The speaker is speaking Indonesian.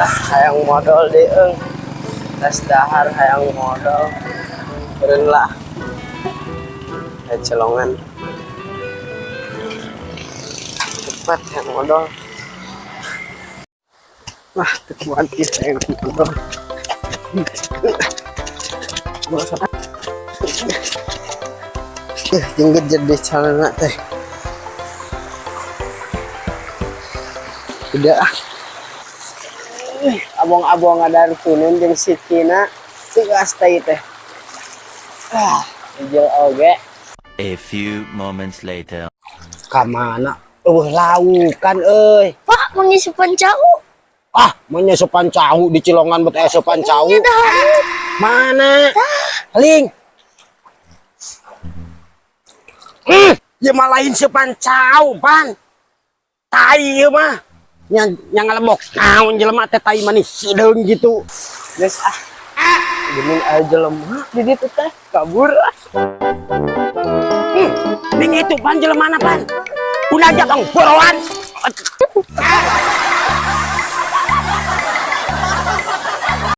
hayang modal deung tes dahar hayang modal beureun lah celongan cepat hayang modal wah teu kuat ieu hayang modal jeung jadi calana teh udah abong-abong ada tunun jeung sikina tigas teh teh ijel oge. A few moments later. Kamana laukan euy Pak mengisupan cau menyusupan cahu di Cilongan bet asupan cahu mana ling ya mah lain supan cahu pan tai ieu mah yang ngalebok naon jelema teh tai manis sideung gitu geus gemin aya jelema di ditu teh kabur ning itu pan jelemana pan udah aja kang borowan